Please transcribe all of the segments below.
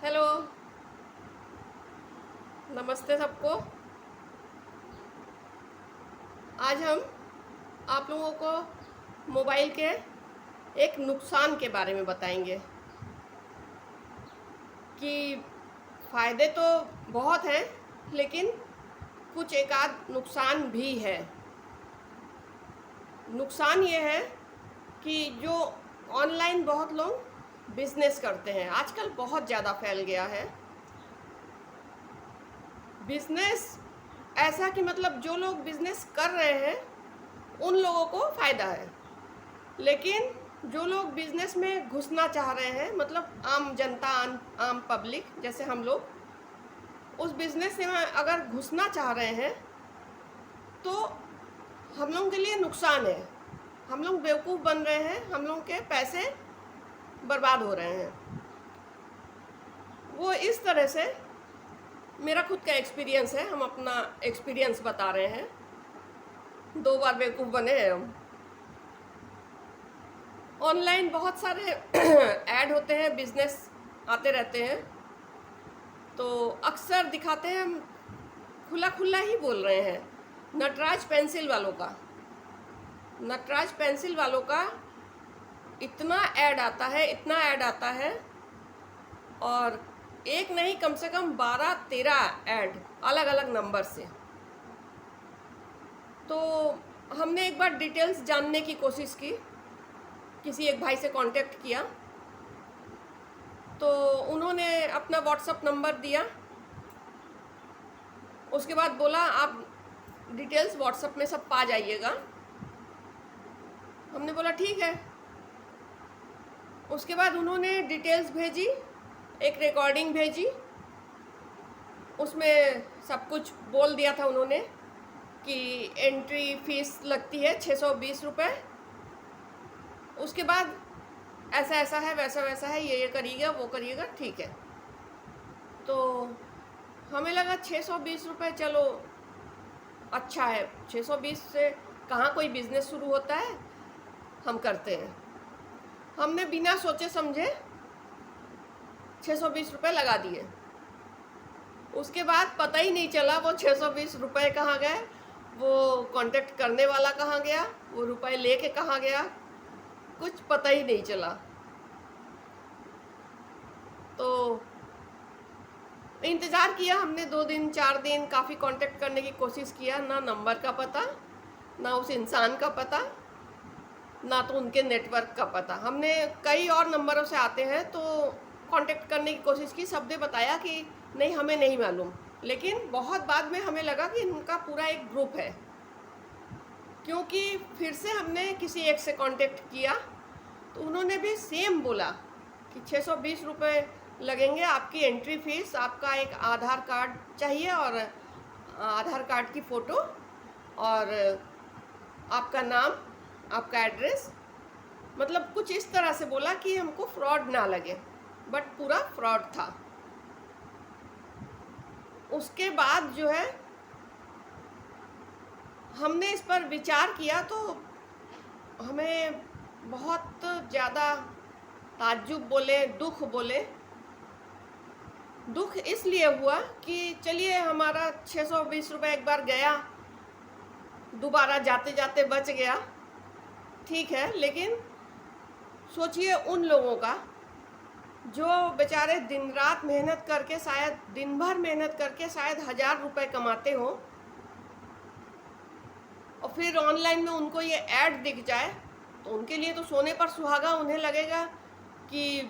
Hello. नमस्ते सबको। आज हम आप लोगों को मोबाइल के एक नुकसान के बारे में बताएंगे कि फ़ायदे तो बहुत हैं, लेकिन कुछ एक आध नुकसान भी है। नुकसान ये है कि जो ऑनलाइन बहुत लोग बिजनेस करते हैं, आजकल बहुत ज़्यादा फैल गया है बिजनेस। ऐसा कि मतलब जो लोग बिजनेस कर रहे हैं उन लोगों को फ़ायदा है, लेकिन जो लोग बिजनेस में घुसना चाह रहे हैं, मतलब आम जनता, आम पब्लिक जैसे हम लोग उस बिजनेस में अगर घुसना चाह रहे हैं तो हम लोगों के लिए नुकसान है। हम लोग बेवकूफ़ बन रहे हैं, हम लोग के पैसे बर्बाद हो रहे हैं। वो इस तरह से, मेरा खुद का एक्सपीरियंस है, हम अपना एक्सपीरियंस बता रहे हैं। 2 बार बेवकूफ़ बने हैं हम। ऑनलाइन बहुत सारे ऐड होते हैं, बिजनेस आते रहते हैं, तो अक्सर दिखाते हैं, हम खुला खुला ही बोल रहे हैं। नटराज पेंसिल वालों का, नटराज पेंसिल वालों का इतना ऐड आता है, इतना ऐड आता है, और एक नहीं कम से कम 12-13 ऐड अलग अलग नंबर से। तो हमने एक बार डिटेल्स जानने की कोशिश की, किसी एक भाई से कांटेक्ट किया, तो उन्होंने अपना व्हाट्सअप नंबर दिया। उसके बाद बोला आप डिटेल्स व्हाट्सअप में सब पा जाइएगा। हमने बोला ठीक है। उसके बाद उन्होंने डिटेल्स भेजी, एक रिकॉर्डिंग भेजी, उसमें सब कुछ बोल दिया था उन्होंने कि एंट्री फीस लगती है 620 रुपये। उसके बाद ऐसा ऐसा है, वैसा वैसा है, ये करिएगा, वो करिएगा, ठीक है। तो हमें लगा 620 रुपये, चलो अच्छा है, 620 से कहाँ कोई बिज़नेस शुरू होता है, हम करते हैं। हमने बिना सोचे समझे 620 रुपये लगा दिए। उसके बाद पता ही नहीं चला वो 620 रुपये कहाँ गए, वो कांटेक्ट करने वाला कहाँ गया, वो रुपए लेके कहाँ गया, कुछ पता ही नहीं चला। तो इंतज़ार किया हमने 2 दिन 4 दिन, काफ़ी कांटेक्ट करने की कोशिश किया, ना नंबर का पता, ना उस इंसान का पता, ना तो उनके नेटवर्क का पता। हमने कई और नंबरों से आते हैं तो कांटेक्ट करने की कोशिश की, सबने बताया कि नहीं हमें नहीं मालूम। लेकिन बहुत बाद में हमें लगा कि इनका पूरा एक ग्रुप है, क्योंकि फिर से हमने किसी एक से कांटेक्ट किया तो उन्होंने भी सेम बोला कि 620 रुपये लगेंगे, आपकी एंट्री फीस, आपका एक आधार कार्ड चाहिए और आधार कार्ड की फ़ोटो, और आपका नाम, आपका एड्रेस, मतलब कुछ इस तरह से बोला कि हमको फ्रॉड ना लगे, बट पूरा फ्रॉड था। उसके बाद जो है हमने इस पर विचार किया तो हमें बहुत ज़्यादा ताज्जुब बोले, दुख बोले। दुख इसलिए हुआ कि चलिए हमारा 620 रुपये एक बार गया, दोबारा जाते जाते बच गया, ठीक है, लेकिन सोचिए उन लोगों का जो बेचारे दिन रात मेहनत करके, शायद दिन भर मेहनत करके शायद 1000 रुपये कमाते हो, और फिर ऑनलाइन में उनको ये ऐड दिख जाए तो उनके लिए तो सोने पर सुहागा। उन्हें लगेगा कि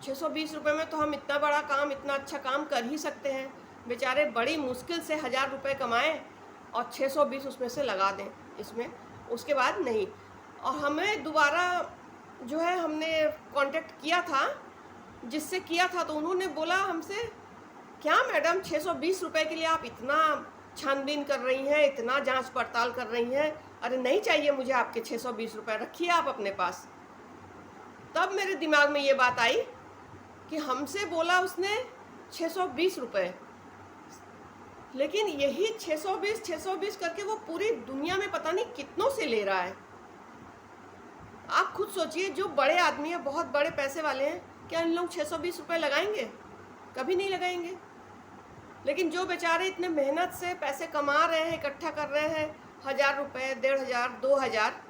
620 रुपये में तो हम इतना बड़ा काम, इतना अच्छा काम कर ही सकते हैं। बेचारे बड़ी मुश्किल से 1000 रुपये कमाएं और 620 उसमें से लगा दें इसमें, उसके बाद नहीं। और हमें दोबारा जो है हमने कांटेक्ट किया था, जिससे किया था, तो उन्होंने बोला हमसे, क्या मैडम 620 रुपये के लिए आप इतना छानबीन कर रही हैं, इतना जांच पड़ताल कर रही हैं? अरे नहीं चाहिए मुझे आपके 620 रुपये, रखिए आप अपने पास। तब मेरे दिमाग में ये बात आई कि हमसे बोला उसने 620 रुपये, लेकिन यही 620 करके वो पूरी दुनिया में पता नहीं कितनों से ले रहा है। आप खुद सोचिए, जो बड़े आदमी हैं, बहुत बड़े पैसे वाले हैं, क्या इन लोग 620 रुपये लगाएंगे? कभी नहीं लगाएंगे। लेकिन जो बेचारे इतने मेहनत से पैसे कमा रहे हैं, इकट्ठा कर रहे हैं, 1000 रुपये, 1500, 2000,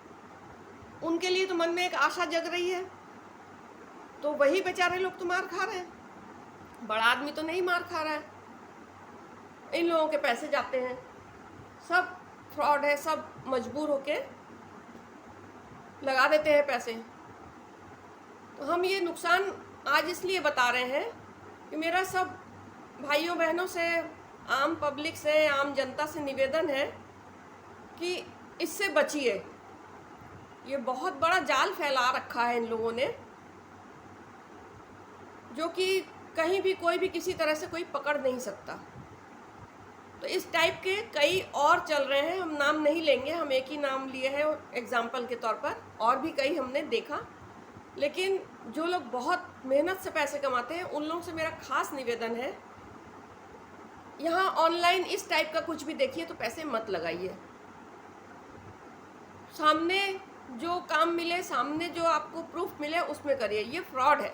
उनके लिए तो मन में एक आशा जग रही है। तो वही बेचारे लोग तो मार खा रहे हैं, बड़ा आदमी तो नहीं मार खा रहा है। इन लोगों के पैसे जाते हैं, सब फ्रॉड है, सब मजबूर होके लगा देते हैं पैसे। तो हम ये नुकसान आज इसलिए बता रहे हैं कि मेरा सब भाइयों बहनों से, आम पब्लिक से, आम जनता से निवेदन है कि इससे बचिए। ये बहुत बड़ा जाल फैला रखा है इन लोगों ने, जो कि कहीं भी कोई भी किसी तरह से कोई पकड़ नहीं सकता। तो इस टाइप के कई और चल रहे हैं, हम नाम नहीं लेंगे, हम एक ही नाम लिए हैं एग्जाम्पल के तौर पर, और भी कई हमने देखा। लेकिन जो लोग बहुत मेहनत से पैसे कमाते हैं उन लोगों से मेरा खास निवेदन है, यहाँ ऑनलाइन इस टाइप का कुछ भी देखिए तो पैसे मत लगाइए। सामने जो काम मिले, सामने जो आपको प्रूफ मिले उसमें करिए। ये फ्रॉड है,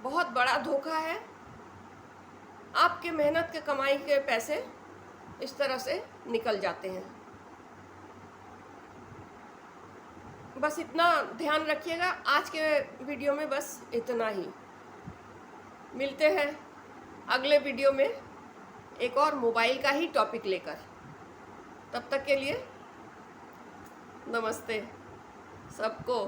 बहुत बड़ा धोखा है। आपके मेहनत के कमाई के पैसे इस तरह से निकल जाते हैं। बस इतना ध्यान रखिएगा। आज के वीडियो में बस इतना ही। मिलते हैं अगले वीडियो में एक और मोबाइल का ही टॉपिक लेकर। तब तक के लिए नमस्ते सबको।